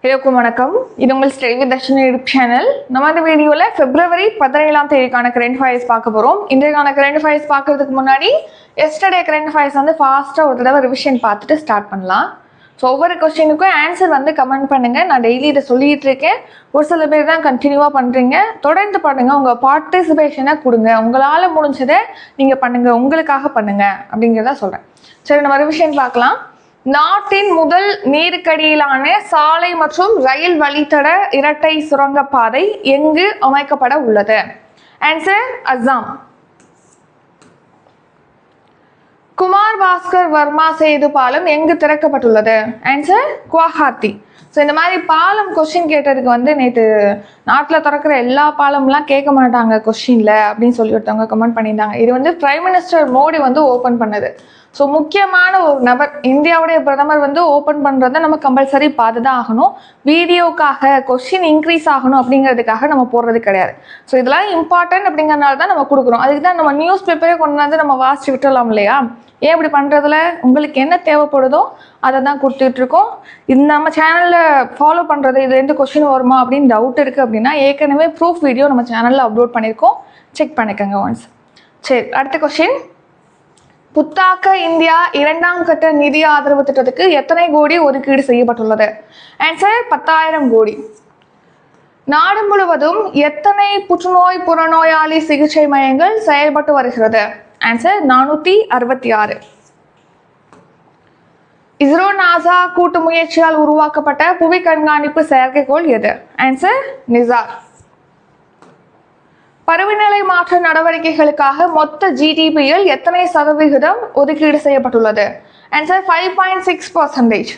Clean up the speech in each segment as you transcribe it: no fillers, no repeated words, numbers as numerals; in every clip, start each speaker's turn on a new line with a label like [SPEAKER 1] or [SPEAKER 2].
[SPEAKER 1] எல்லோருக்கும் வணக்கம். இது உங்கள் study with Darshini YouTube channel. நம்ம இந்த வீடியோவில் February 17 கரண்ட் அஃபேர்ஸ் பார்க்க போகிறோம். இன்றைக்கான கரண்ட் அஃபேர்ஸ் பார்க்கறதுக்கு முன்னாடி எஸ்டர்டே கரண்ட் அஃபேர்ஸ் ஃபாஸ்ட்டாக ஒரு தடவை ரிவிஷன் பார்த்துட்டு ஸ்டார்ட் பண்ணலாம். ஸோ ஒவ்வொரு கொஸ்டினுக்கும் ஆன்சர் கமெண்ட் பண்ணுங்கள். நான் டெய்லி இதை சொல்லிகிட்டு இருக்கேன். ஒரு சில பேர் தான் கண்டினியூவாக பண்ணுறீங்க. தொடர்ந்து பண்ணுங்கள். உங்கள் பார்ட்டிசிபேஷனை கொடுங்க. உங்களால் முடிஞ்சதை நீங்கள் பண்ணுங்கள். உங்களுக்காக பண்ணுங்கள் அப்படிங்கிறத சொல்கிறேன். சரி, நம்ம ரிவிஷன் பார்க்கலாம். நாட்டின் முதல் நீருக்கடியிலான சாலை மற்றும் ரயில் வழித்தட இரட்டை சுரங்கப்பாதை எங்கு அமைக்கப்பட உள்ளது? ஆன்சர் அஸ்ஸாம். குமார் பாஸ்கர் வர்மா சேது பாலம் எங்கு திறக்கப்பட்டுள்ளது? ஆன்சர் குவாஹாத்தி. ஸோ இந்த மாதிரி பாலம் கொஸ்டின் கேட்டதுக்கு நேற்று நாட்டில் திறக்கிற எல்லா பாலம்லாம் கேட்க மாட்டாங்க கொஸ்டினில் அப்படின்னு சொல்லி ஒருத்தவங்க கமெண்ட் பண்ணியிருந்தாங்க. இது பிரைம் மினிஸ்டர் மோடி ஓப்பன் பண்ணது. ஸோ முக்கியமான ஒரு நபர், இந்தியாவுடைய பிரதமர் ஓப்பன் பண்ணுறதை நம்ம கம்பல்சரி பார்த்து தான் ஆகணும். வீடியோக்காக கொஸ்டின் இன்க்ரீஸ் ஆகணும் அப்படிங்கிறதுக்காக நம்ம போடுறது கிடையாது. ஸோ இதெல்லாம் இம்பார்ட்டன்ட் அப்படிங்கிறனால தான் நம்ம கொடுக்குறோம். அதுக்கு தான் நம்ம நியூஸ் பேப்பரே கொண்டு வந்து நம்ம வாசிச்சு விட்டுடலாம் இல்லையா? ஏன் இப்படி பண்ணுறதுல உங்களுக்கு என்ன தேவைப்படுதோ அதை தான் கொடுத்துட்ருக்கோம். இது நம்ம சேனலில் ஃபாலோ பண்ணுறது இது 2 கொஸ்டின் வருமா அப்படின்னு டவுட் இருக்குது அப்படின்னா ஏற்கனவே ப்ரூஃப் வீடியோ நம்ம சேனலில் அப்லோட் பண்ணியிருக்கோம். செக் பண்ணிக்கோங்க ஒன்ஸ். சரி, அடுத்த கொஸ்டின். புத்தாக்க இந்தியா 2ஆம் கட்ட நிதி ஆதரவு திட்டத்துக்கு எத்தனை கோடி ஒதுக்கீடு செய்யப்பட்டுள்ளது? ஆன்சர் 10,000 கோடி. நாடு முழுவதும் எத்தனை புற்றுநோய் புறநோயாளி சிகிச்சை மையங்கள் செயல்பட்டு வருகிறது? ஆன்சர் 466. இஸ்ரோ நாசா கூட்டு முயற்சியால் உருவாக்கப்பட்ட புவி கண்காணிப்பு செயற்கைக்கோள் எது? ஆன்சர் நிசார். பருவநிலை மாற்ற நடவடிக்கைகளுக்காக மொத்த ஜிடிபியில் எத்தனை சதவிகிதம் ஒதுக்கீடு செய்யப்பட்டுள்ளது? ஆன்சர் 5.6%.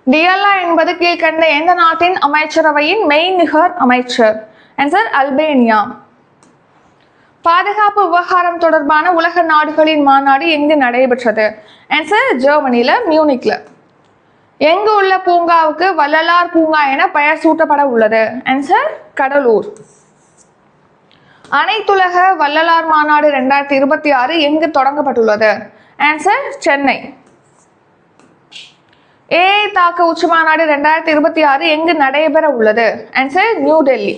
[SPEAKER 1] டியல்லா என்பது கீழ்கண்ட எந்த நாட்டின் அமைச்சரவையின் மெய்நிகர் அமைச்சர்? Answer Albania. பாதுகாப்பு விவகாரம் தொடர்பான உலக நாடுகளின் மாநாடு எங்கு நடைபெற்றது? ஆன்சர் ஜெர்மனியில மியூனிக்ல. எங்கு உள்ள பூங்காவுக்கு வள்ளலார் பூங்கா என பெயர் சூட்டப்பட உள்ளது? ஆன்சர் கடலூர். அனைத்துலக வள்ளலார் மாநாடு 2026 எங்கு தொடங்கப்பட்டுள்ளது? ஆன்சர் சென்னை. ஏஐ தாக்க உச்சி மாநாடு 2026 எங்கு நடைபெற உள்ளது? Answer new Delhi.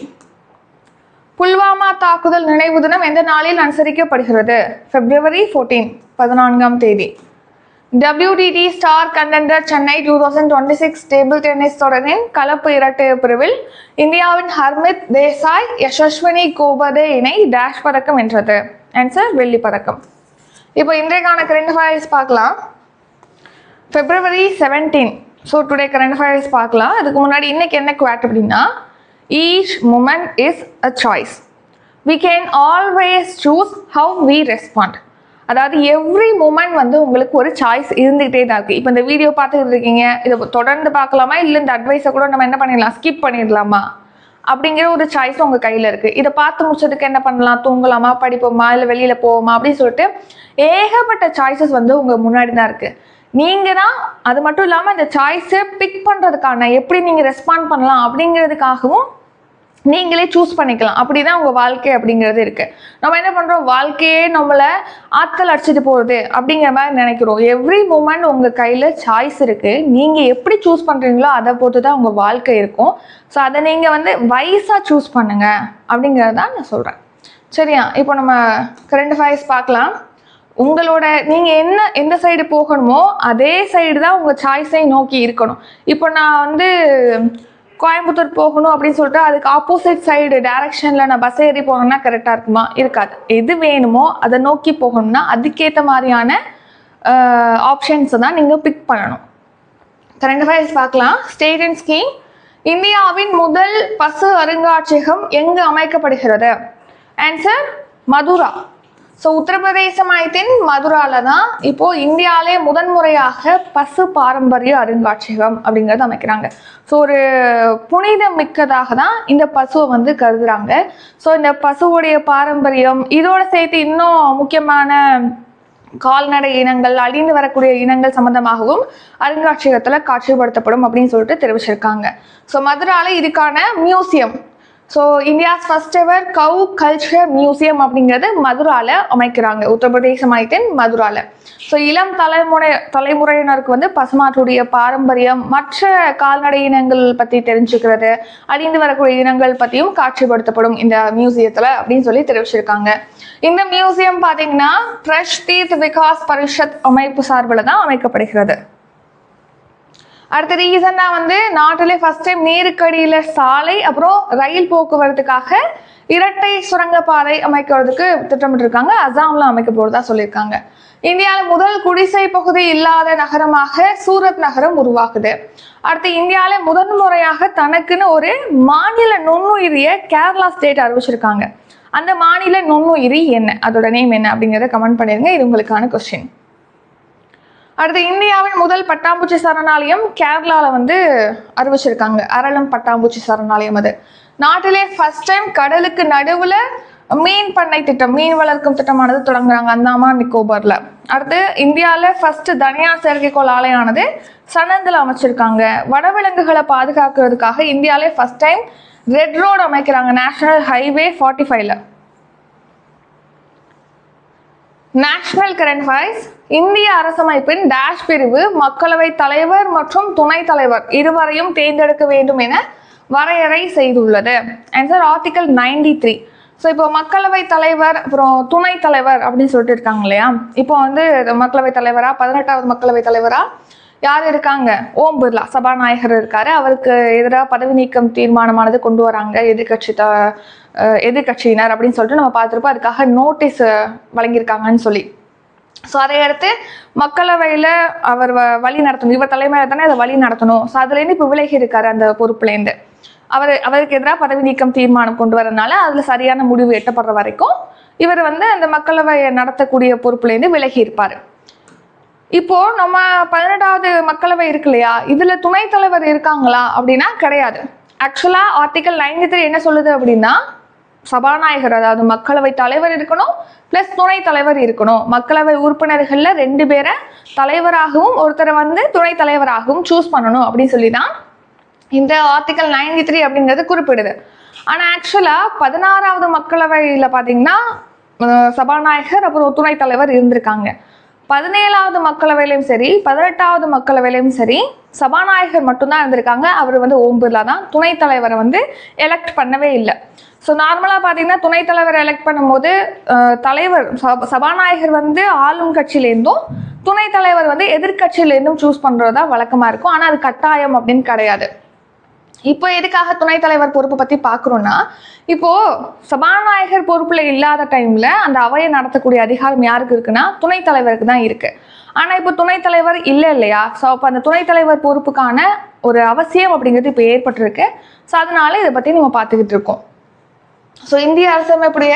[SPEAKER 1] புல்வாமா தாக்குதல் நினைவு தினம் எந்த நாளில் அனுசரிக்கப்படுகிறது? February 14, 14ஆம் தேதி. WTT star contender Chennai 2026 table tennis தொடரின் கலப்பு இரட்டையர் பிரிவில் இந்தியாவின் ஹர்மித் தேசாய் யசஸ்வினி கோபதே இணை டேஷ் பதக்கம் வென்றது? ஆன்சர் வெள்ளி பதக்கம். இப்போ இன்றைக்கான கரண்ட் அஃபேர்ஸ் பார்க்கலாம். February 17. So today current affairs பார்க்கலாம். அதுக்கு முன்னாடி இன்னைக்கு என்ன குவாட் அப்படின்னா, each moment is a choice. We can always choose how we respond. அதாவது எவ்ரி மூமெண்ட் உங்களுக்கு ஒரு சாய்ஸ் இருந்துகிட்டே தான் இருக்குது. இப்போ இந்த வீடியோ பார்த்துக்கிட்டு இருக்கீங்க, இதை தொடர்ந்து பார்க்கலாமா, இல்லை இந்த அட்வைஸை கூட நம்ம என்ன பண்ணிடலாம், ஸ்கிப் பண்ணிடலாமா அப்படிங்கிற ஒரு சாய்ஸ் உங்கள் கையில் இருக்குது. இதை பார்த்து முடிச்சதுக்கு என்ன பண்ணலாம், தூங்கலாமா, படிப்போமா, இல்லை வெளியில் போவோமா அப்படின்னு சொல்லிட்டு ஏகப்பட்ட சாய்ஸஸ் உங்கள் முன்னாடி தான் இருக்குது. நீங்கள் தான் அது மட்டும் இல்லாமல் இந்த சாய்ஸை பிக் பண்ணுறதுக்கான எப்படி நீங்கள் ரெஸ்பாண்ட் பண்ணலாம் அப்படிங்கிறதுக்காகவும் நீங்களே சூஸ் பண்ணிக்கலாம். அப்படிதான் உங்கள் வாழ்க்கை அப்படிங்கிறது இருக்குது. நம்ம என்ன பண்ணுறோம், வாழ்க்கையே நம்மளை ஆட்கள் அடிச்சுட்டு போகிறது அப்படிங்கிற மாதிரி நினைக்கிறோம். எவ்ரி மூமெண்ட் உங்கள் கையில் சாய்ஸ் இருக்குது. நீங்கள் எப்படி சூஸ் பண்ணுறீங்களோ அதை பொறுத்து தான் உங்கள் வாழ்க்கை இருக்கும். ஸோ அதை நீங்கள் வைஸாக சூஸ் பண்ணுங்க அப்படிங்கிறது தான் நான் சொல்கிறேன். சரியா? இப்போ நம்ம கரண்ட் அஃபேர்ஸ் பார்க்கலாம். உங்களோட நீங்கள் எந்த சைடு போகணுமோ அதே சைடு தான் உங்கள் சாய்ஸை நோக்கி இருக்கணும். இப்போ நான் கோயம்புத்தூர் போகணும் அப்படின்னு சொல்லிட்டு அதுக்கு ஆப்போசிட் சைடு டைரக்ஷனில் நான் பஸ் ஏறி போகணும்னா கரெக்டாக இருக்குமா? இருக்காது. எது வேணுமோ அதை நோக்கி போகணும்னா அதுக்கேற்ற மாதிரியான ஆப்ஷன்ஸை தான் நீங்கள் பிக் பண்ணணும். கரண்ட் அஃபேர்ஸ் பார்க்கலாம். State and scheme. இந்தியாவின் முதல் பசு அருங்காட்சியகம் எங்கு அமைக்கப்படுகிறது? ஆன்சர் மதுரா. ஸோ உத்தரப்பிரதேச மாநிலத்தின் மதுரால தான் இப்போது இந்தியாவிலே முதன்முறையாக பசு பாரம்பரிய அருங்காட்சியகம் அப்படிங்கிறது அமைக்கிறாங்க. ஸோ ஒரு புனிதம் மிக்கதாக தான் இந்த பசுவை கருதுறாங்க. ஸோ இந்த பசுவுடைய பாரம்பரியம் இதோட சேர்த்து இன்னும் முக்கியமான கால்நடை இனங்கள், அழிந்து வரக்கூடிய இனங்கள் சம்பந்தமாகவும் அருங்காட்சியகத்தில் காட்சிப்படுத்தப்படும் அப்படின்னு சொல்லிட்டு தெரிவிச்சிருக்காங்க. ஸோ மதுரால இதுக்கான museum so India's first ever கவு கல்ச்சர் மியூசியம் அப்படிங்கிறது மதுரால அமைக்கிறாங்க, உத்தரப்பிரதேச மாநிலத்தின் மதுரால. ஸோ இளம் தலைமுறையினருக்கு வந்து பசுமாட்டுடைய பாரம்பரியம், மற்ற கால்நடை இனங்கள் பற்றி தெரிஞ்சுக்கிறது, அழிந்து வரக்கூடிய இனங்கள் பற்றியும் காட்சிப்படுத்தப்படும் இந்த மியூசியத்தில் அப்படின்னு சொல்லி தெரிவிச்சிருக்காங்க. இந்த மியூசியம் பார்த்தீங்கன்னா பிரஷ்தீத் விகாஸ் பரிஷத் அமைப்பு சார்பில் தான் அமைக்கப்படுகிறது. அடுத்த ரீசனாக வந்து நாட்டிலே ஃபர்ஸ்ட் டைம் நீருக்கடியில் சாலை அப்புறம் ரயில் போக்குவரத்துக்காக இரட்டை சுரங்கப்பாதை அமைக்கிறதுக்கு திட்டமிட்டிருக்காங்க. அசாம்ல அமைக்க போறதா சொல்லியிருக்காங்க. இந்தியாவில் முதல் குடிசை பகுதி இல்லாத நகரமாக சூரத் நகரம் உருவாகுது. அடுத்து இந்தியாவில முதன்முறையாக தனக்குன்னு ஒரு மாநில நுண்ணுயிரிய கேரளா ஸ்டேட் அறிவிச்சிருக்காங்க. அந்த மாநில நுண்ணுயிரி என்ன, அதோட நேம் என்ன அப்படிங்கிறத கமெண்ட் பண்ணிருங்க. இது உங்களுக்கான கொஸ்டின். அடுத்து இந்தியாவின் முதல் பட்டாம்பூச்சி சரணாலயம் கேரளால வந்து அறிவிச்சிருக்காங்க. அரளம் பட்டாம்பூச்சி சரணாலயம். அது நாட்டிலே ஃபர்ஸ்ட் டைம் கடலுக்கு நடுவுல மீன் பண்ணை திட்டம், மீன் வளர்க்கும் திட்டமானது தொடங்குறாங்க அந்தமான் நிக்கோபார்ல. அடுத்து இந்தியாவில் ஃபர்ஸ்ட் தனியார் செயற்கைக்கோள் ஆலையானது சனந்தில் அமைச்சிருக்காங்க. வனவிலங்குகளை பாதுகாக்கிறதுக்காக இந்தியாவிலே ஃபர்ஸ்ட் டைம் ரெட் ரோடு அமைக்கிறாங்க, நேஷனல் ஹைவே 45ல. National current affairs. இந்திய அரசமைப்பின் டேஷ் பிரிவு மக்களவை தலைவர் மற்றும் துணைத் தலைவர் இருவரையும் தேர்ந்தெடுக்க வேண்டும் என வரையறை செய்துள்ளது. Answer article 93. ஸோ இப்போ மக்களவை தலைவர் அப்புறம் துணைத் தலைவர் அப்படின்னு சொல்லிட்டு இருக்காங்க இல்லையா. இப்போ வந்து மக்களவை தலைவரா 18வது மக்களவை தலைவரா யார் இருக்காங்க? ஓம் பிர்லா சபாநாயகர் இருக்காரு. அவருக்கு எதிராக பதவி நீக்கம் தீர்மானமானது கொண்டு வராங்க எதிர்கட்சியினர் அப்படின்னு சொல்லிட்டு நம்ம பார்த்துருப்போம். அதுக்காக நோட்டீஸ் வழங்கியிருக்காங்கன்னு சொல்லி. ஸோ அதை அடுத்து மக்களவையில் அவர் வழி நடத்தணும், இவர் தலைமையில் தானே அதை வழி நடத்தணும். ஸோ அதுலேருந்து இப்போ விலகி இருக்காரு அந்த பொறுப்புலேருந்து. அவருக்கு எதிராக பதவி நீக்கம் தீர்மானம் கொண்டு வரதுனால அதில் சரியான முடிவு எட்டப்படுற வரைக்கும் இவர் வந்து அந்த மக்களவையை நடத்தக்கூடிய பொறுப்புலேருந்து விலகி இருப்பார். இப்போ நம்ம 18வது மக்களவை இருக்கு இல்லையா, இதுல துணைத் தலைவர் இருக்காங்களா அப்படின்னா கிடையாது. ஆக்சுவலா ஆர்டிகல் 93 என்ன சொல்லுது அப்படின்னா சபாநாயகர், அதாவது மக்களவை தலைவர் இருக்கணும் பிளஸ் துணைத் தலைவர் இருக்கணும். மக்களவை உறுப்பினர்கள்ல 2 பேரை தலைவராகவும் ஒருத்தரை வந்து துணைத் தலைவராகவும் சூஸ் பண்ணணும் அப்படின்னு சொல்லி தான் இந்த ஆர்டிகல் 93 அப்படிங்கிறது குறிப்பிடுது. ஆனா ஆக்சுவலா 16வது மக்களவையில பாத்தீங்கன்னா சபாநாயகர் அப்புறம் துணைத் தலைவர் இருந்திருக்காங்க. 17வது மக்களவையிலையும் சரி 18வது மக்களவையிலையும் சரி சபாநாயகர் மட்டும்தான் இருந்திருக்காங்க. அவர் வந்து ஓம் பிர்லா தான். துணைத் தலைவரை வந்து எலெக்ட் பண்ணவே இல்லை. ஸோ நார்மலாக பார்த்தீங்கன்னா துணைத் தலைவரை எலெக்ட் பண்ணும்போது தலைவர் சபாநாயகர் வந்து ஆளும் கட்சியிலேருந்தும் துணைத் தலைவர் வந்து எதிர்கட்சியிலேருந்தும் சூஸ் பண்ணுறது தான் வழக்கமாக இருக்கும். ஆனால் அது கட்டாயம் அப்படின்னு கிடையாது. இப்போ எதுக்காக துணைத் தலைவர் பொறுப்பை பற்றி பார்க்குறோன்னா, இப்போ சபாநாயகர் பொறுப்புல இல்லாத டைம்ல அந்த அவையை நடத்தக்கூடிய அதிகாரம் யாருக்கு இருக்குன்னா துணைத் தலைவருக்கு தான் இருக்கு. ஆனா இப்போ துணைத் தலைவர் இல்லை இல்லையா. ஸோ அப்போ அந்த துணைத் தலைவர் பொறுப்புக்கான ஒரு அவசியம் அப்படிங்கிறது இப்போ ஏற்பட்டிருக்கு. ஸோ அதனால இதை பத்தி நம்ம பார்த்துக்கிட்டு இருக்கோம். ஸோ இந்திய அரசமைப்புடைய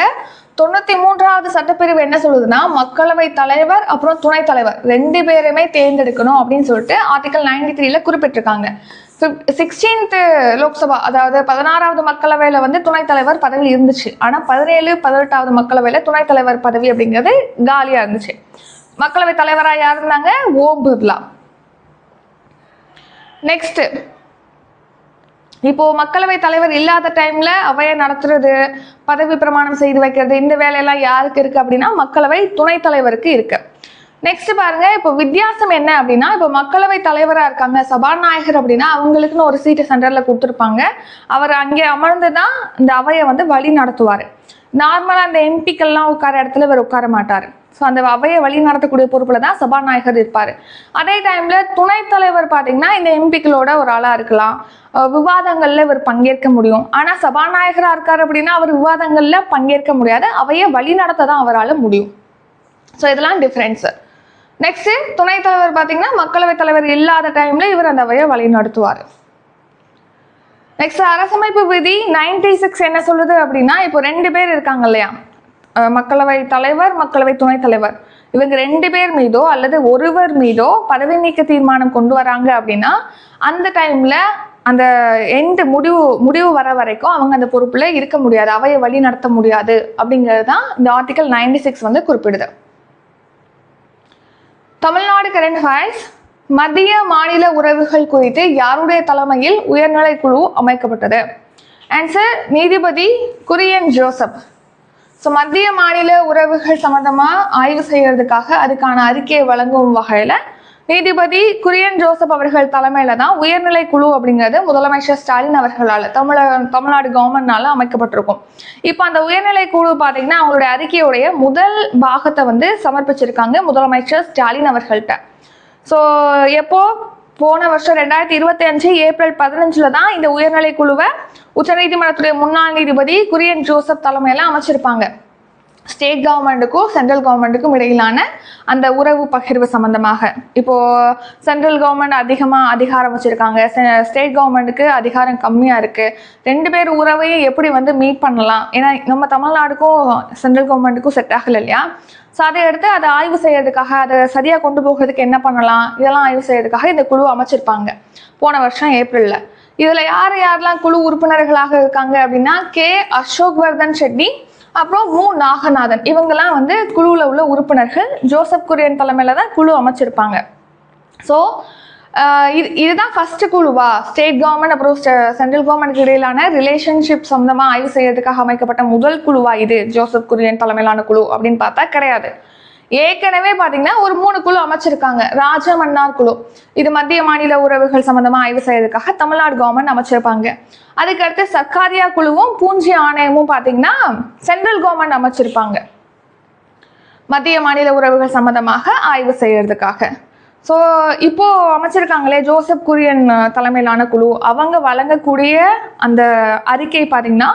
[SPEAKER 1] 93வது சட்டப்பிரிவு என்ன சொல்லுதுன்னா மக்களவை தலைவர் அப்புறம் துணைத் தலைவர் 2 பேருமே தேர்ந்தெடுக்கணும் அப்படின்னு சொல்லிட்டு ஆர்டிகல் 93ல குறிப்பிட்டிருக்காங்க. 16th லோக்சபா, அதாவது 16வது மக்களவையில வந்து துணைத் தலைவர் பதவி இருந்துச்சு. ஆனா 17, 18வது மக்களவையில துணைத் தலைவர் பதவி அப்படிங்கிறது காலியா இருந்துச்சு. மக்களவை தலைவரா யார் இருந்தாங்க? ஓம் பிர்லா. நெக்ஸ்ட், இப்போ மக்களவை தலைவர் இல்லாத டைம்ல அவையை நடத்துறது, பதவி பிரமாணம் செய்து வைக்கிறது, இந்த வேலையெல்லாம் யாருக்கு இருக்கு அப்படின்னா மக்களவை துணைத் தலைவருக்கு இருக்கு. நெக்ஸ்ட் பாருங்க, இப்போ வித்தியாசம் என்ன அப்படின்னா, இப்போ மக்களவை தலைவரா இருக்காங்க சபாநாயகர் அப்படின்னா அவங்களுக்குன்னு ஒரு சீட்டு சென்டர்ல கொடுத்துருப்பாங்க. அவர் அங்கே அமர்ந்துதான் இந்த அவையை வந்து வழி நடத்துவாரு. நார்மலா அந்த எம்பிக்கள்லாம் உட்கார இடத்துல இவர் உட்கார மாட்டாரு. ஸோ அந்த அவையை வழி நடத்தக்கூடிய பொறுப்புல தான் சபாநாயகர் இருப்பாரு. அதே டைம்ல துணைத் தலைவர் பாத்தீங்கன்னா இந்த எம்பிக்களோட ஒரு ஆளா இருக்கலாம், விவாதங்கள்ல இவர் பங்கேற்க முடியும். ஆனா சபாநாயகரா இருக்காரு அப்படின்னா அவர் விவாதங்கள்ல பங்கேற்க முடியாது, அவையை வழி நடத்த தான் அவரால் முடியும். ஸோ இதெல்லாம் டிஃபரன்ஸ். நெக்ஸ்ட், துணைத் தலைவர் பாத்தீங்கன்னா மக்களவை தலைவர் இல்லாத டைம்ல இவர் அந்த அவையை வழி நடத்துவார். நெக்ஸ்ட், அரசமைப்பு விதி 96 என்ன சொல்லுது அப்படின்னா, இப்போ 2 பேர் இருக்காங்க இல்லையா, மக்களவை தலைவர் மக்களவை துணைத் தலைவர், இவங்க 2 பேர் மீதோ அல்லது ஒருவர் மீதோ பதவி நீக்க தீர்மானம் கொண்டு வராங்க அப்படின்னா அந்த டைம்ல அந்த எண்ட் முடிவு வர வரைக்கும் அவங்க அந்த பொறுப்புல இருக்க முடியாது, அவையை வழி நடத்த முடியாது அப்படிங்கிறது தான் இந்த ஆர்டிகல் 96 வந்து குறிப்பிடுது. Tamil Nadu current affairs. மத்திய மாநில உறவுகள் குறித்து யாருடைய தலைமையில் உயர்நிலை குழு அமைக்கப்பட்டது? ஆன்சர் நீதிபதி குரியன் ஜோசப். ஸோ மத்திய மாநில உறவுகள் சம்பந்தமாக ஆய்வு செய்யறதுக்காக அதுக்கான அறிக்கையை வழங்கும் வகையில் நீதிபதி குரியன் ஜோசப் அவர்கள் தலைமையில தான் உயர்நிலை குழு அப்படிங்கிறது முதலமைச்சர் ஸ்டாலின் அவர்களால் தமிழ்நாடு கவர்மெண்ட்னால அமைக்கப்பட்டிருக்கும். இப்போ அந்த உயர்நிலை குழு பார்த்தீங்கன்னா அவங்களுடைய அறிக்கையுடைய முதல் பாகத்தை வந்து சமர்ப்பிச்சிருக்காங்க முதலமைச்சர் ஸ்டாலின் அவர்கள்ட்ட. ஸோ எப்போ போன வருஷம் 2025 ஏப்ரல் 15 தான் இந்த உயர்நிலை குழுவை உச்சநீதிமன்றத்துடைய முன்னாள் நீதிபதி குரியன் ஜோசப் தலைமையில அமைச்சிருப்பாங்க. ஸ்டேட் கவர்மெண்ட்டுக்கும் சென்ட்ரல் கவர்மெண்ட்டுக்கும் இடையிலான அந்த உறவு பகிர்வு சம்பந்தமாக. இப்போ சென்ட்ரல் கவர்மெண்ட் அதிகமாக அதிகாரம் வச்சிருக்காங்க, ஸ்டேட் கவர்மெண்ட்டுக்கு அதிகாரம் கம்மியாக இருக்கு. ரெண்டு பேர் உறவையும் எப்படி வந்து மீட் பண்ணலாம், ஏன்னா நம்ம தமிழ்நாடுக்கும் சென்ட்ரல் கவர்மெண்ட்டுக்கும் செட் ஆகலை இல்லையா. ஸோ அதை எடுத்து அதை ஆய்வு செய்யறதுக்காக அதை சரியாக கொண்டு போகிறதுக்கு என்ன பண்ணலாம் இதெல்லாம் ஆய்வு செய்யறதுக்காக இந்த குழு அமைச்சிருப்பாங்க போன வருஷம் ஏப்ரலில். இதில் யாரெல்லாம் குழு உறுப்பினர்களாக இருக்காங்க அப்படின்னா அசோக்வர்தன் ஷெட்டி, அப்புறம் நாகநாதன், இவங்கெல்லாம் வந்து குழுவில் உள்ள உறுப்பினர்கள். ஜோசப் குரியன் தலைமையில தான் குழு அமைச்சிருப்பாங்க. ஸோ இதுதான் ஃபர்ஸ்ட் குழுவா ஸ்டேட் கவர்மெண்ட் அப்புறம் சென்ட்ரல் கவர்மெண்ட்டுக்கு இடையிலான ரிலேஷன்ஷிப் சம்பந்தமாக ஆய்வு செய்யறதுக்காக அமைக்கப்பட்ட முதல் குழுவா இது ஜோசப் குரியன் தலைமையிலான குழு அப்படின்னு பார்த்தா கிடையாது. ஏற்கனவே பார்த்தீங்கன்னா ஒரு 3 குழு அமைச்சிருக்காங்க. ராஜமன்னார் குழு, இது மத்திய மாநில உறவுகள் சம்பந்தமாக ஆய்வு செய்யறதுக்காக தமிழ்நாடு கவர்மெண்ட் அமைச்சிருப்பாங்க. அதுக்கடுத்து சர்க்காரியா குழுவும் பூஞ்சி ஆணையமும் பார்த்தீங்கன்னா சென்ட்ரல் கவர்மெண்ட் அமைச்சிருப்பாங்க மத்திய மாநில உறவுகள் சம்பந்தமாக ஆய்வு செய்யறதுக்காக. ஸோ இப்போ அமைச்சிருக்காங்களே ஜோசப் குரியன் தலைமையிலான குழு, அவங்க வழங்கக்கூடிய அந்த அறிக்கை பார்த்தீங்கன்னா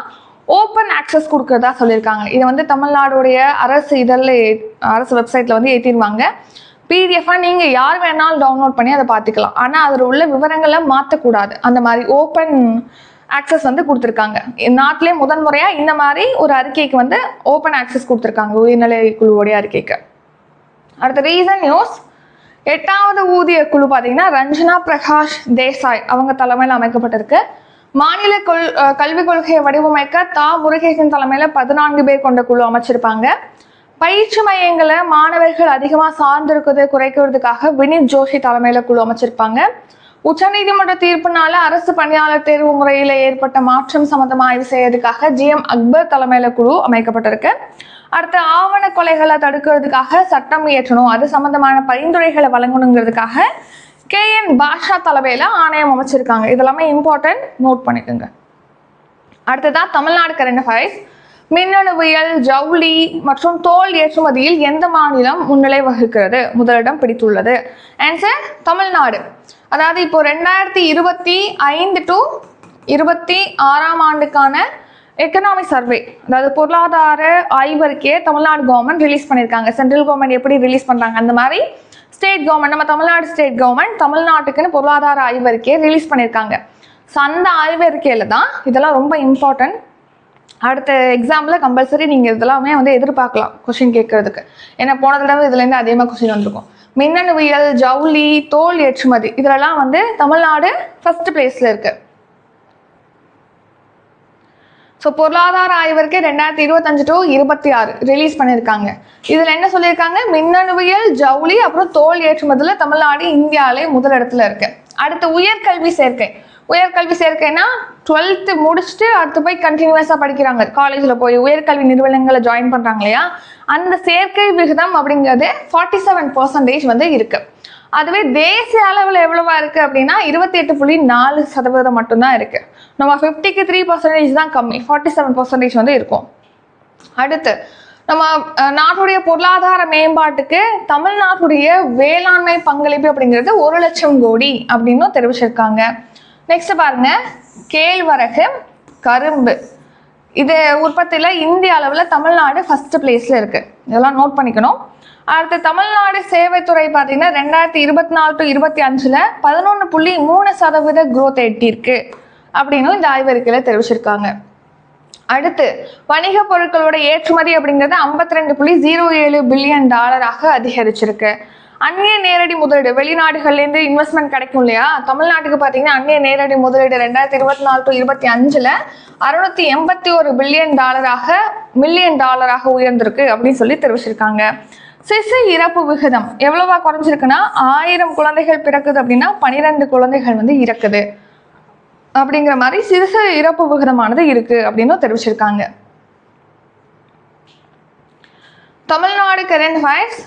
[SPEAKER 1] ஓப்பன் ஆக்சஸ் கொடுக்கறதா சொல்லியிருக்காங்க. இதை வந்து தமிழ்நாடுடைய அரசு அரசு வெப்சைட்ல வந்து ஏற்றிடுவாங்க. பிடிஎஃபாக நீங்கள் யார் வேணாலும் டவுன்லோட் பண்ணி அதை பார்த்துக்கலாம். ஆனால் அதில் உள்ள விவரங்களை மாற்றக்கூடாது. அந்த மாதிரி ஓப்பன் ஆக்சஸ் வந்து கொடுத்துருக்காங்க. நாட்டிலே முதன்முறையாக இந்த மாதிரி ஒரு அறிக்கைக்கு வந்து ஓப்பன் ஆக்சஸ் கொடுத்துருக்காங்க உயர்நிலை குழுவோடைய அறிக்கைக்கு. அடுத்த ரீசன் நியூஸ், 8வது ஊதிய குழு பார்த்தீங்கன்னா ரஞ்சனா பிரகாஷ் தேசாய் அவங்க தலைமையில் அமைக்கப்பட்டிருக்கு. மாநில கல்விக் கொள்கையை வடிவமைக்க முருகேசன் தலைமையில 14 பேர் கொண்ட குழு அமைச்சிருப்பாங்க. பயிற்சி மையங்களை மாணவர்கள் அதிகமாக சார்ந்திருக்கிறது குறைக்கிறதுக்காக வினித் ஜோஷி தலைமையில குழு அமைச்சிருப்பாங்க. உச்சநீதிமன்ற தீர்ப்புனால அரசு பணியாளர் தேர்வு முறையில ஏற்பட்ட மாற்றம் சம்பந்தமாக ஆய்வு செய்யறதுக்காக ஜிஎம் அக்பர் தலைமையில குழு அமைக்கப்பட்டிருக்கு. அடுத்த ஆவண கொலைகளை தடுக்கிறதுக்காக சட்டம் இயற்றணும், அது சம்பந்தமான பரிந்துரைகளை வழங்கணுங்கிறதுக்காக KN பாஷா தலைமையில ஆணையம் அமைச்சிருக்காங்க. இதெல்லாமே இம்பார்ட்டன்ட், நோட் பண்ணிக்கோங்க. அடுத்ததான் தமிழ்நாடு கரண்ட் அஃபேர்ஸ். மின்னணுவியல், ஜவுளி மற்றும் தோல் ஏற்றுமதியில் எந்த மாநிலம் முன்னிலை வகிக்கிறது, முதலிடம் பிடித்துள்ளது? ஆன்சர் தமிழ்நாடு. அதாவது இப்போ 2025 to 26 ஆண்டுக்கான எக்கனாமிக் சர்வே, அதாவது பொருளாதார ஆய்வறிக்கையை தமிழ்நாடு கவர்மெண்ட் ரிலீஸ் பண்ணியிருக்காங்க. சென்ட்ரல் கவர்மெண்ட் எப்படி ரிலீஸ் பண்ணுறாங்க அந்த மாதிரி ஸ்டேட் கவர்மெண்ட், நம்ம தமிழ்நாடு ஸ்டேட் கவர்மெண்ட் தமிழ்நாட்டுக்குன்னு பொருளாதார ஆய்வறிக்கையை ரிலீஸ் பண்ணியிருக்காங்க. ஸோ அந்த ஆய்வறிக்கையில் தான் இதெல்லாம் ரொம்ப இம்பார்ட்டன்ட். அடுத்த எக்ஸாம்பிள் கம்பல்சரி நீங்கள் இதெல்லாமே வந்து எதிர்பார்க்கலாம் கொஸ்டின் கேட்கறதுக்கு. ஏன்னா போன தடவை இதுலேருந்து அதிகமாக கொஸ்டின் வந்திருக்கும். மின்னணுவியல், ஜவுளி, தோல் ஏற்றுமதி இதிலெல்லாம் வந்து தமிழ்நாடு ஃபர்ஸ்ட் பிளேஸில் இருக்குது. ஸோ பொருளாதார ஆய்வறிக்கை 2025 to 26 ரிலீஸ் பண்ணியிருக்காங்க. இதில் என்ன சொல்லியிருக்காங்க, மின்னணுவியல், ஜவுளி அப்புறம் தோல் ஏற்றுமதியில் தமிழ்நாடு இந்தியாவிலே முதலிடத்துல இருக்கு. அடுத்து உயர்கல்வி சேர்க்கை. உயர்கல்வி சேர்க்கைன்னா 12th முடிச்சுட்டு அடுத்து போய் கண்டினியூஸாக படிக்கிறாங்க, காலேஜில் போய் உயர்கல்வி நிறுவனங்களை ஜாயின் பண்ணுறாங்க இல்லையா, அந்த சேர்க்கை விகிதம் அப்படிங்கிறது 47% வந்து இருக்கு. அதுவே தேசிய அளவில் எவ்வளவா இருக்கு அப்படின்னா 28.4% மட்டும்தான் இருக்கு. நம்ம 50க்கு 3% தான் கம்மி, 47% வந்து இருக்கும். அடுத்து நம்ம நாட்டுடைய பொருளாதார மேம்பாட்டுக்கு தமிழ்நாட்டுடைய வேளாண்மை பங்களிப்பு அப்படிங்கிறது 1 லட்சம் கோடி அப்படின்னு தெரிவிச்சிருக்காங்க. நெக்ஸ்ட் பாருங்க, கேழ்வரகு, கரும்பு இது உற்பத்தியில் இந்திய அளவில் தமிழ்நாடு ஃபர்ஸ்ட் பிளேஸ்ல இருக்கு. இதெல்லாம் நோட் பண்ணிக்கணும். அடுத்து தமிழ்நாடு சேவைத்துறை பார்த்தீங்கன்னா 2024 to 25 11.3% growth எட்டியிருக்கு அப்படின்னு இந்த ஆய்வறிக்கையில் தெரிவிச்சிருக்காங்க. அடுத்து வணிக பொருட்களோட ஏற்றுமதி அப்படிங்கிறது $52.07 பில்லியன் அதிகரிச்சிருக்கு. அந்நிய நேரடி முதலீடு, வெளிநாடுகள்லேருந்து இன்வெஸ்ட்மெண்ட் கிடைக்கும் இல்லையா, தமிழ்நாட்டுக்கு பார்த்தீங்கன்னா அந்நிய நேரடி முதலீடு 2024 to 25 $681 மில்லியன் உயர்ந்திருக்கு அப்படின்னு சொல்லி தெரிவிச்சிருக்காங்க. சிசு இறப்பு விகிதம் எவ்வளவா குறைஞ்சிருக்குன்னா 1000 குழந்தைகள் பிறக்குது அப்படின்னா 12 குழந்தைகள் வந்து இறக்குது. அப்படிங்கிற மாதிரி சிறுச இறப்பு விகிதமானது இருக்கு அப்படின்னு தெரிவிச்சிருக்காங்க. Tamil Nadu current affairs.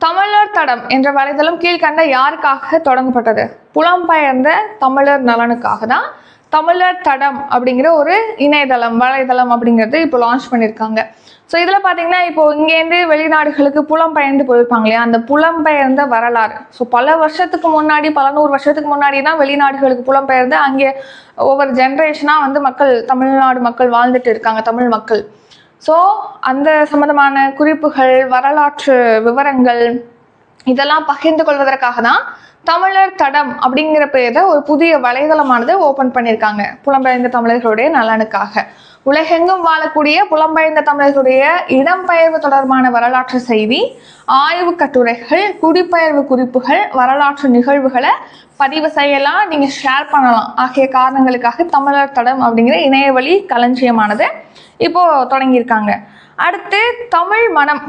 [SPEAKER 1] தமிழர் தடம் என்ற வலைதளம் கீழ்கண்ட யாருக்காக தொடங்கப்பட்டது? புலம்பெயர்ந்த தமிழர் நலனுக்காக தான் தமிழர் தடம் அப்படிங்கிற ஒரு இணையதளம் வலைதளம் அப்படிங்கிறது இப்போ லான்ச் பண்ணியிருக்காங்க. ஸோ இதில் பார்த்தீங்கன்னா இப்போ இங்கேருந்து வெளிநாடுகளுக்கு புலம்பெயர்ந்து போயிருப்பாங்க இல்லையா, அந்த புலம்பெயர்ந்த வரலாறு. ஸோ பல வருஷத்துக்கு முன்னாடி, பல 100 வருஷத்துக்கு முன்னாடி தான் வெளிநாடுகளுக்கு புலம்பெயர்ந்து அங்கே ஒவ்வொரு ஜென்ரேஷனாக வந்து மக்கள், தமிழ்நாடு மக்கள் வாழ்ந்துட்டு இருக்காங்க, தமிழ் மக்கள். ஸோ அந்த சம்மந்தமான குறிப்புகள், வரலாற்று விவரங்கள் இதெல்லாம் பகிர்ந்து கொள்வதற்காக தான் தமிழர் தடம் அப்படிங்கிற பெயரை ஒரு புதிய வலைதளமானது ஓப்பன் பண்ணியிருக்காங்க புலம்பெயர்ந்த தமிழர்களுடைய நலனுக்காக. உலகெங்கும் வாழக்கூடிய புலம்பெயர்ந்த தமிழர்களுடைய இடம்பெயர்வு தொடர்பான வரலாற்று செய்தி, ஆய்வு கட்டுரைகள், குடிபெயர்வு குறிப்புகள், வரலாற்று நிகழ்வுகளை பதிவு செய்யலாம், நீங்கள் ஷேர் பண்ணலாம் ஆகிய காரணங்களுக்காக தமிழர் தடம் அப்படிங்கிற இணையவழி களஞ்சியமானது இப்போ தொடங்கியிருக்காங்க. அடுத்து தமிழ் மனம்.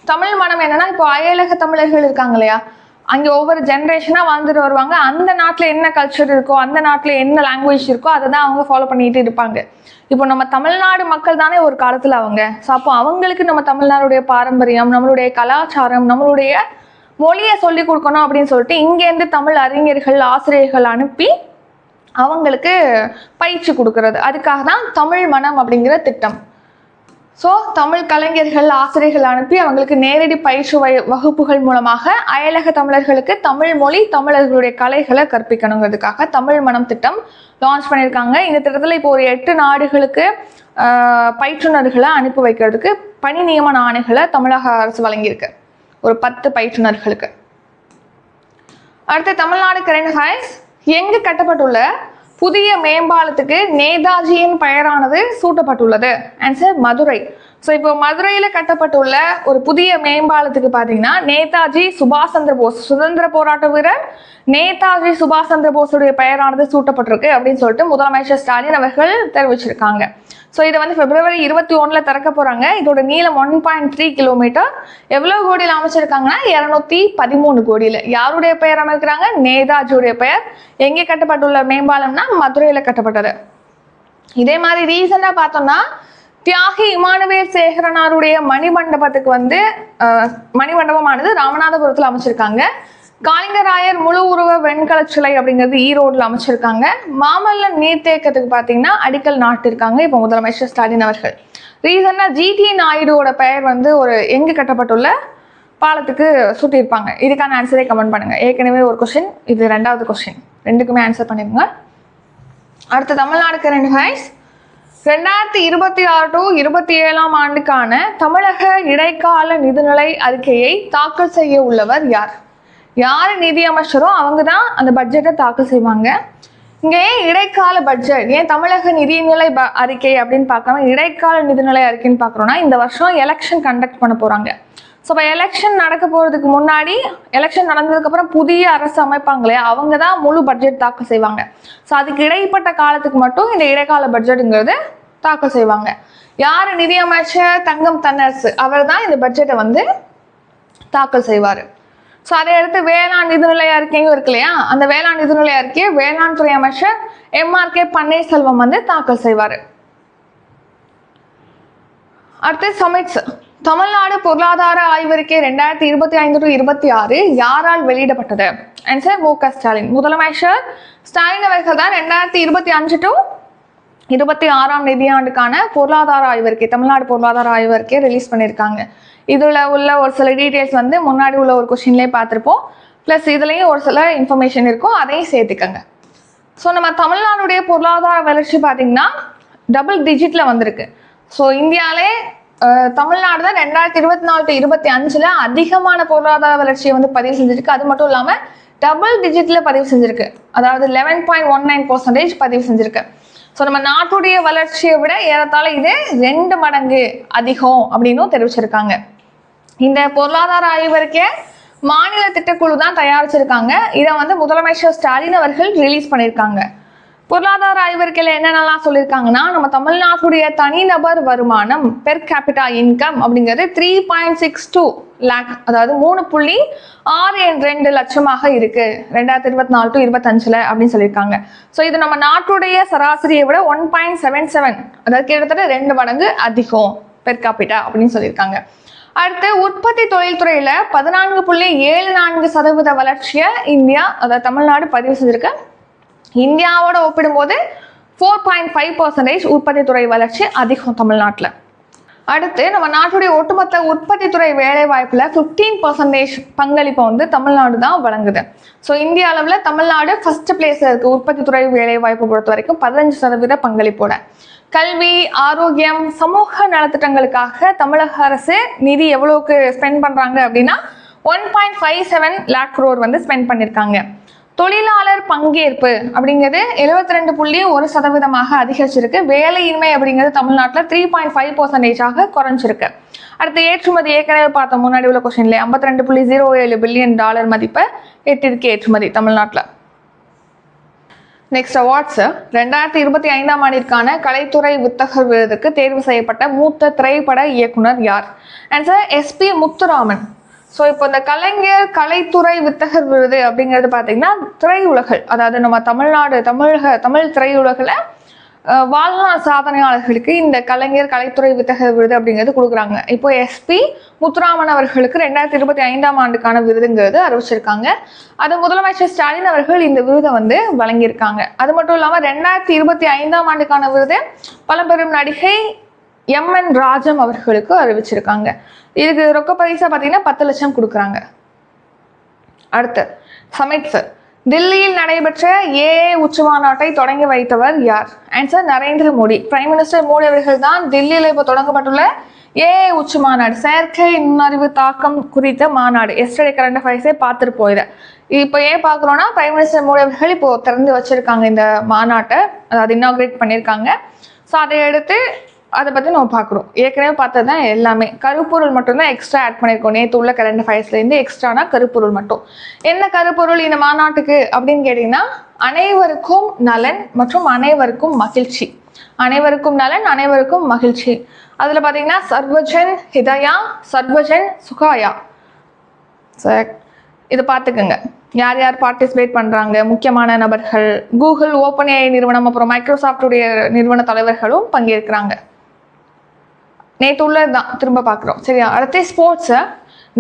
[SPEAKER 1] தமிழ் மனம் என்னன்னா, இப்போ அயலக தமிழர்கள் இருக்காங்க இல்லையா, அங்கே ஒவ்வொரு ஜென்ரேஷனாக வாழ்ந்துட்டு வருவாங்க. அந்த நாட்டில் என்ன கல்ச்சர் இருக்கோ, அந்த நாட்டில் என்ன லாங்குவேஜ் இருக்கோ அதை தான் அவங்க ஃபாலோ பண்ணிட்டு இருப்பாங்க. இப்போ நம்ம தமிழ்நாடு மக்கள் தானே ஒரு காலத்தில் அவங்க. ஸோ அப்போ அவங்களுக்கு நம்ம தமிழ்நாடுடைய பாரம்பரியம், நம்மளுடைய கலாச்சாரம், நம்மளுடைய மொழியை சொல்லி கொடுக்கணும் அப்படின்னு சொல்லிட்டு இங்கேருந்து தமிழ் அறிஞர்கள், ஆசிரியர்கள் அனுப்பி அவங்களுக்கு பயிற்சி கொடுக்கறது. அதுக்காக தான் தமிழ் மனம் அப்படிங்கிற திட்டம். ஸோ தமிழ் கலைஞர்கள், ஆசிரியர்கள் அனுப்பி அவங்களுக்கு நேரடி பயிற்சி வகுப்புகள் மூலமாக அயலக தமிழர்களுக்கு தமிழ் மொழி, தமிழர்களுடைய கலைகளை கற்பிக்கணுங்கிறதுக்காக தமிழ் மனம் திட்டம் லான்ச் பண்ணியிருக்காங்க. இந்த திட்டத்தில் இப்போ ஒரு 8 நாடுகளுக்கு பயிற்றுனர்களை அனுப்பி வைக்கிறதுக்கு பணி நியமன ஆணைகளை தமிழக அரசு வழங்கியிருக்கு, ஒரு 10 பயிற்றுனர்களுக்கு. அடுத்து தமிழ்நாடு கரண்ட் அஃபேர்ஸ். எங்கு கட்டப்பட்டுள்ள புதிய மேம்பாலத்துக்கு நேதாஜியின் பெயரானது சூட்டப்பட்டுள்ளது? ஆன்சர் மதுரை. ஸோ இப்போ மதுரையில் கட்டப்பட்டுள்ள ஒரு புதிய மேம்பாலத்துக்கு பார்த்தீங்கன்னா நேதாஜி சுபாஷ் சந்திர போஸ், சுதந்திர போராட்ட வீரர் நேதாஜி சுபாஷ் சந்திர போஸுடைய பெயரானது சூட்டப்பட்டிருக்கு அப்படின்னு சொல்லிட்டு முதலமைச்சர் ஸ்டாலின் அவர்கள் தெரிவிச்சிருக்காங்க. ஸோ இதை வந்து February 21 திறக்க போகிறாங்க. இதோட நீளம் 1.3 கிலோமீட்டர். எவ்வளோ கோடியில் அமைச்சிருக்காங்கன்னா 213 கோடியில். யாருடைய பெயர் அமைக்கிறாங்க? நேதாஜியுடைய பெயர். எங்கே கட்டப்பட்டுள்ள மேம்பாலம்னா மதுரையில் கட்டப்பட்டது. இதே மாதிரி ரீசெண்டாக பார்த்தோம்னா தியாகி இமானுவேல் சேகரனாருடைய மணிமண்டபத்துக்கு வந்து மணிமண்டபமானது ராமநாதபுரத்தில் அமைச்சிருக்காங்க. காளிங்கராயர் முழு உருவ வெண்கல சிலை அப்படிங்கிறது ஈரோடுல அமைச்சிருக்காங்க. மாமல்லன் நீர்த்தேக்கத்துக்கு பார்த்தீங்கன்னா அடிக்கல் நாட்டிருக்காங்க இப்போ முதலமைச்சர் ஸ்டாலின் அவர்கள். ரீசெண்டாக ஜிடி நாயுடுவோட பெயர் வந்து ஒரு எங்கு கட்டப்பட்டுள்ள பாலத்துக்கு சூட்டியிருப்பாங்க. இதுக்கான ஆன்சரே கமெண்ட் பண்ணுங்க. ஏற்கனவே ஒரு கொஸ்டின், இது 2வது கொஸ்டின், ரெண்டுக்குமே ஆன்சர் பண்ணிடுங்க. அடுத்து தமிழ்நாடு கரண்ட் அஃபேர்ஸ். 2026 to 27 ஆண்டுக்கான தமிழக இடைக்கால நிதிநிலை அறிக்கையை தாக்கல் செய்ய உள்ளவர் யார்? யார் நிதியமைச்சரோ அவங்க தான் அந்த பட்ஜெட்டை தாக்கல் செய்வாங்க. இங்கே இடைக்கால பட்ஜெட், ஏன் தமிழக நிதிநிலை அறிக்கை அப்படின்னு பார்க்காம இடைக்கால நிதிநிலை அறிக்கைன்னு பார்க்குறோன்னா, இந்த வருஷம் எலெக்ஷன் கண்டக்ட் பண்ண போகிறாங்க. ஸோ இப்போ எலெக்ஷன் நடக்க போகிறதுக்கு முன்னாடி, எலெக்ஷன் நடந்ததுக்கப்புறம் புதிய அரசு அமைப்பாங்க இல்லையா, அவங்க தான் முழு பட்ஜெட் தாக்கல் செய்வாங்க. ஸோ அதுக்கு இடைப்பட்ட காலத்துக்கு மட்டும் இந்த இடைக்கால பட்ஜெட்டுங்கிறது தாக்கல் செய்வாங்க. யார் நிதியமைச்சர்? தங்கம் தென்னரசு, அவர் தான் இந்த பட்ஜெட்டை வந்து தாக்கல் செய்வார். ஸோ அதை அடுத்து வேளாண் நிதிநிலை அறிக்கையும் இருக்கு இல்லையா, அந்த வேளாண் நிதிநிலை அறிக்கையை வேளாண் துறை அமைச்சர் MRK பன்னீர்செல்வம் வந்து தாக்கல் செய்வார். அடுத்து சமிட்ஸ். தமிழ்நாடு பொருளாதார ஆய்வறிக்கை 2025 to 26 யாரால் வெளியிடப்பட்டது? Answer MK Stalin. முதலமைச்சர் ஸ்டாலின் அவர்கள் தான் 2025 to 26 நிதியாண்டுக்கான பொருளாதார ஆய்வறிக்கை, தமிழ்நாடு பொருளாதார ஆய்வறிக்கையை ரிலீஸ் பண்ணியிருக்காங்க. இதில் உள்ள ஒரு சில டீட்டெயில்ஸ் வந்து முன்னாடி உள்ள ஒரு கொஸ்டின்லேயே பார்த்துருப்போம். ப்ளஸ் இதுலேயும் ஒரு சில இன்ஃபர்மேஷன் இருக்கும், அதையும் சேர்த்துக்கங்க. ஸோ நம்ம தமிழ்நாடுடைய பொருளாதார வளர்ச்சி பார்த்திங்கன்னா டபுள் டிஜிட்டில் வந்திருக்கு. ஸோ இந்தியாவிலே தமிழ்நாடு தான் 2024 to 25 அதிகமான பொருளாதார வளர்ச்சியை வந்து பதிவு செஞ்சிருக்கு. அது மட்டும் இல்லாமல் டபுள் டிஜிட்டில் பதிவு செஞ்சிருக்கு, அதாவது 11.19% பதிவு செஞ்சிருக்கு. ஸோ நம்ம நாட்டுடைய வளர்ச்சியை விட ஏறத்தாழ இது 2 மடங்கு அதிகம் அப்படின்னு தெரிவிச்சிருக்காங்க. இந்த பொருளாதார ஆய்வறிக்கையை மாநில திட்டக்குழு தான் தயாரிச்சிருக்காங்க. இதை வந்து முதலமைச்சர் ஸ்டாலின் அவர்கள் ரிலீஸ் பண்ணியிருக்காங்க. பொருளாதார ஆய்வறிக்கையில என்னென்னலாம் சொல்லியிருக்காங்கன்னா, நம்ம தமிழ்நாட்டுடைய தனிநபர் வருமானம் பெர் கேபிட்டா இன்கம் அப்படிங்கிறது 3.62 லேக், அதாவது 3.62 லட்சமாக இருக்கு 2024 to 25 அப்படின்னு சொல்லியிருக்காங்க. ஸோ இது நம்ம நாட்டுடைய சராசரியை விட 1.77, அதாவது கிட்டத்தட்ட 2 மடங்கு அதிகம் பெர் கேபிட்டா அப்படின்னு சொல்லியிருக்காங்க. அடுத்து உற்பத்தி தொழில்துறையில 14.74% வளர்ச்சியை இந்தியா, அதாவது தமிழ்நாடு பதிவு செஞ்சிருக்கு. இந்தியாவோட ஒப்பிடும்போது 4.5% உற்பத்தி துறை வளர்ச்சி அதிகம் தமிழ்நாட்டில். அடுத்து நம்ம நாட்டுடைய ஒட்டுமொத்த உற்பத்தி துறை வேலை வாய்ப்புல 15% பங்களிப்பை வந்து தமிழ்நாடு தான் வழங்குது. ஸோ இந்திய அளவில் தமிழ்நாடு ஃபர்ஸ்ட் பிளேஸ்ல இருக்கு உற்பத்தி துறை வேலை வாய்ப்பு பொறுத்த வரைக்கும் 15% பங்களிப்போட. கல்வி, ஆரோக்கியம், சமூக நலத்திட்டங்களுக்காக தமிழக அரசு நிதி எவ்வளவுக்கு ஸ்பெண்ட் பண்றாங்க அப்படின்னா 1.57 லேக் crore வந்து ஸ்பெண்ட் பண்ணியிருக்காங்க. தொழிலாளர் பங்கேற்பு அப்படிங்கிறது 72.1% அதிகரிச்சிருக்கு. வேலையின்மை அப்படிங்கிறது தமிழ்நாட்டில் 3.5% குறைஞ்சிருக்கு. அடுத்து ஏற்றுமதி, ஏற்கனவே பார்த்தோம் முன்னாடி உள்ள கொஸ்டின்ல, $52.07 பில்லியன் மதிப்பை எட்டிருக்கு ஏற்றுமதி தமிழ்நாட்டில். Next awards. 2025 ஆண்டிற்கான கலைத்துறை வித்தகர் விருதுக்கு தேர்வு செய்யப்பட்ட மூத்த திரைப்பட இயக்குனர் யார்? Answer SP Muthuraman. ஸோ இப்போ இந்த கலைஞர் கலைத்துறை வித்தகர் விருது அப்படிங்கிறது பார்த்தீங்கன்னா திரையுலகில், அதாவது நம்ம தமிழ் திரையுலகில் வாழ்நாள் சாதனையாளர்களுக்கு இந்த கலைஞர் கலைத்துறை வித்தகர் விருது அப்படிங்கிறது கொடுக்குறாங்க. இப்போ SP முத்துராமன் அவர்களுக்கு 2025 ஆண்டுக்கான விருதுங்கிறது அறிவிச்சிருக்காங்க. அது முதலமைச்சர் ஸ்டாலின் அவர்கள் இந்த விருதை வந்து வழங்கியிருக்காங்க. அது மட்டும் இல்லாமல் 2025 ஆண்டுக்கான விருது பழம்பெரும் நடிகை MN ராஜம் அவர்களுக்கு அறிவிச்சிருக்காங்க. இதுக்கு ரொக்க பரிசா பார்த்தீங்கன்னா 10 லட்சம் கொடுக்குறாங்க. அடுத்து சமிட்ஸ். தில்லியில் நடைபெற்ற AA உச்சி மாநாட்டை தொடங்கி வைத்தவர் யார்? Answer Narendra Modi. Prime minister Modi அவர்கள் தான் தில்லியில் இப்போ தொடங்கப்பட்டுள்ள AA உச்சி மாநாடு, செயற்கை நுண்ணறிவு தாக்கம் குறித்த மாநாடு. எஸ்டர்டே கரண்ட் அஃபேர்ஸே பார்த்துட்டு போயிட இப்போ ஏன் பார்க்குறோன்னா, பிரைம் மினிஸ்டர் மோடி அவர்கள் இப்போ திறந்து வச்சிருக்காங்க இந்த மாநாட்டை, அதாவது இன்னாகிரேட் பண்ணியிருக்காங்க. ஸோ அதை எடுத்து அதை பற்றி நம்ம பார்க்குறோம். ஏற்கனவே பார்த்தது தான் எல்லாமே. கருப்பொருள் மட்டும்தான் எக்ஸ்ட்ரா ஆட் பண்ணியிருக்கோம். நேற்று உள்ள கரண்ட் அஃபேர்ஸ்லேருந்து எக்ஸ்ட்ரானா கருப்பொருள் மட்டும். என்ன கருப்பொருள் இந்த மாநாட்டுக்கு அப்படின்னு கேட்டிங்கன்னா, அனைவருக்கும் நலன் மற்றும் அனைவருக்கும் மகிழ்ச்சி. அனைவருக்கும் நலன், அனைவருக்கும் மகிழ்ச்சி. அதில் பார்த்தீங்கன்னா சர்வஜன் ஹிதயா, சர்வஜன் சுகாயா. சார் இதை பார்த்துக்குங்க. யார் யார் பார்ட்டிசிபேட் பண்ணுறாங்க, முக்கியமான நபர்கள், கூகுள், ஓப்பன் AI நிறுவனம், அப்புறம் மைக்ரோசாஃப்டுடைய நிறுவன தலைவர்களும் பங்கேற்கிறாங்க. நேற்று உள்ளதுதான் திரும்ப பார்க்குறோம். சரியா? அடுத்து ஸ்போர்ட்ஸ்.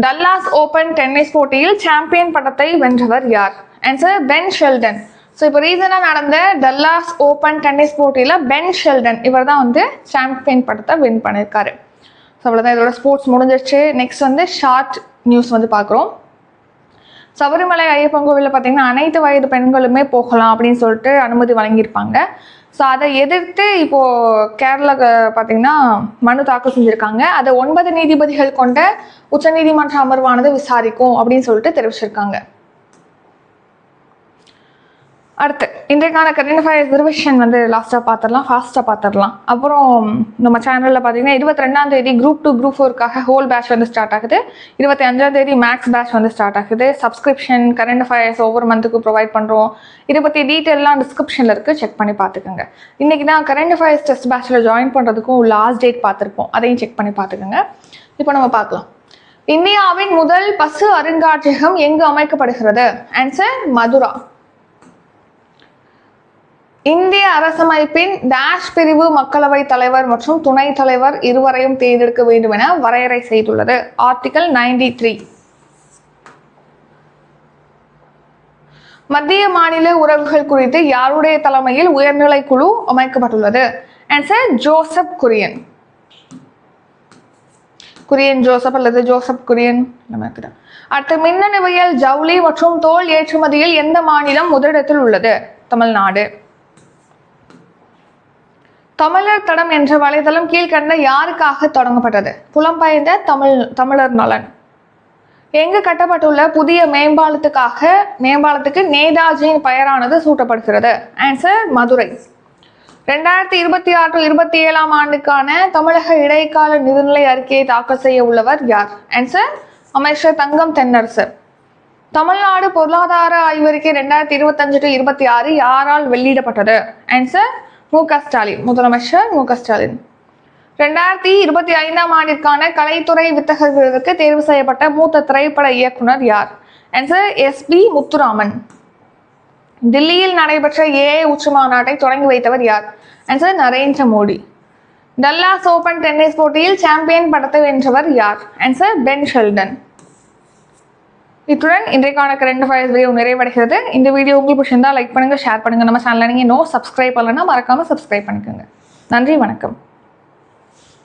[SPEAKER 1] டல்லாஸ் ஓப்பன் டென்னிஸ் போட்டியில் சாம்பியன் பட்டத்தை வென்றவர் யார்? Answer Ben Sheldon. ஸோ இப்போ ரீசனாக நடந்த டல்லாஸ் ஓப்பன் டென்னிஸ் போட்டியில் பென் ஷெல்டன் இவர் தான் வந்து சாம்பியன் பட்டத்தை வின் பண்ணியிருக்காரு. ஸோ அவ்வளோதான், இதோட ஸ்போர்ட்ஸ் முடிஞ்சிருச்சு. நெக்ஸ்ட் வந்து ஷார்ட் நியூஸ் வந்து பார்க்குறோம். சபரிமலை ஐயப்பன் கோவிலில் பார்த்தீங்கன்னா அனைத்து வயது பெண்களுமே போகலாம் அப்படின்னு சொல்லிட்டு அனுமதி வழங்கியிருப்பாங்க. ஸோ அதை எதிர்த்து இப்போது கேரளா பார்த்தீங்கன்னா மனு தாக்கல் செஞ்சுருக்காங்க. அதை 9 நீதிபதிகள் கொண்ட உச்சநீதிமன்ற அமர்வானது விசாரிக்கும் அப்படின்னு சொல்லிட்டு தெரிவிச்சிருக்காங்க. அடுத்து இன்றைக்கான கரண்ட் அஃபேர்ஸ் ரிவிஷன் வந்து ஃபாஸ்ட்டாக பார்த்துடலாம். அப்புறம் நம்ம சேனலில் பார்த்தீங்கன்னா 22ஆம் தேதி Group 2 Group 4க்காக ஹோல் பேட்ச் வந்து ஸ்டார்ட் ஆகுது. 25ஆம் தேதி மேக்ஸ் பேட்ச் வந்து ஸ்டார்ட் ஆகுது. சப்ஸ்கிரிப்ஷன் கரண்ட் அஃபேர்ஸ் ஒவ்வொரு மந்த்துக்கு ப்ரொவைட் பண்ணுறோம். இதை பற்றி டீட்டெயிலாம் டிஸ்கிரிப்ஷனில் இருக்குது, செக் பண்ணி பார்த்துக்கோங்க. இன்றைக்கி தான் கரண்ட் அஃபேர்ஸ் டெஸ்ட் பேட்சில் ஜாயின் பண்ணுறதுக்கும் லாஸ்ட் டேட் பார்த்துருப்போம், அதையும் செக் பண்ணி பார்த்துக்கோங்க. இப்போ நம்ம பார்க்கலாம். இந்தியாவின் முதல் பசு அருங்காட்சியகம் எங்கு அமைக்கப்படுகிறது? ஆன்சர் மதுரா. இந்திய அரசமைப்பின் டேஷ் பிரிவு மக்களவை தலைவர் மற்றும் துணைத் தலைவர் இருவரையும் தேர்ந்தெடுக்க வேண்டும் என வரையறை செய்துள்ளது. ஆர்டிகல் 93. மத்திய மாநில உறவுகள் குறித்து யாருடைய தலைமையில் உயர்நிலை குழு அமைக்கப்பட்டுள்ளது? ஆன்சர் ஜோசப் குரியன். குரியன் ஜோசப் அல்லது ஜோசப் குரியன். அடுத்து மின்னணுவியல், ஜவுளி மற்றும் தோல் ஏற்றுமதியில் எந்த மாநிலம் முதலிடத்தில் உள்ளது? தமிழ்நாடு. தமிழர் தடம் என்ற வலைதளம் கீழ்கண்ட யாருக்காக தொடங்கப்பட்டது? புலம்பெயர்ந்த தமிழர் நலன். எங்கு கட்டப்பட்டுள்ள புதிய மேம்பாலத்துக்கு நேதாஜியின் பெயரானது சூட்டப்படுகிறது? ஆன்சர் மதுரை. 2026-27 ஆண்டுக்கான தமிழக இடைக்கால நிதிநிலை அறிக்கையை தாக்கல் செய்ய உள்ளவர் யார்? ஆன்சர் அமைச்சர் தங்கம் தென்னரசு. தமிழ்நாடு பொருளாதார ஆய்வறிக்கை 2025-26 யாரால் வெளியிடப்பட்டது? ஆன்சர் மு.க. ஸ்டாலின். முதலமைச்சர் மு.க. ஸ்டாலின். 2025ஆம் ஆண்டிற்கான கலைத்துறை வித்தகர் விருதுக்கு தேர்வு செய்யப்பட்ட மூத்த திரைப்பட இயக்குனர் யார்? Answer S P. முத்துராமன். தில்லியில் நடைபெற்ற ஏஐ உச்சி மாநாட்டை தொடங்கி வைத்தவர் யார்? Answer Narendra Modi. Dallas open tennis போட்டியில் சாம்பியன் பட்டத்தை வென்றவர் யார்? Answer Ben Shelton. இத்துடன் இன்றைக்கான கரண்ட் அஃபேர்ஸ் வீடியோ நிறைவடைகிறது. இந்த வீடியோ உங்களுக்கு பிடிச்சிருந்தா லைக் பண்ணுங்க, ஷேர் பண்ணுங்க. நம்ம சேனலை நீங்க சப்ஸ்கிரைப் பண்ணலன்னா மறக்காம சப்ஸ்கிரைப் பண்ணிக்கோங்க. நன்றி, வணக்கம்.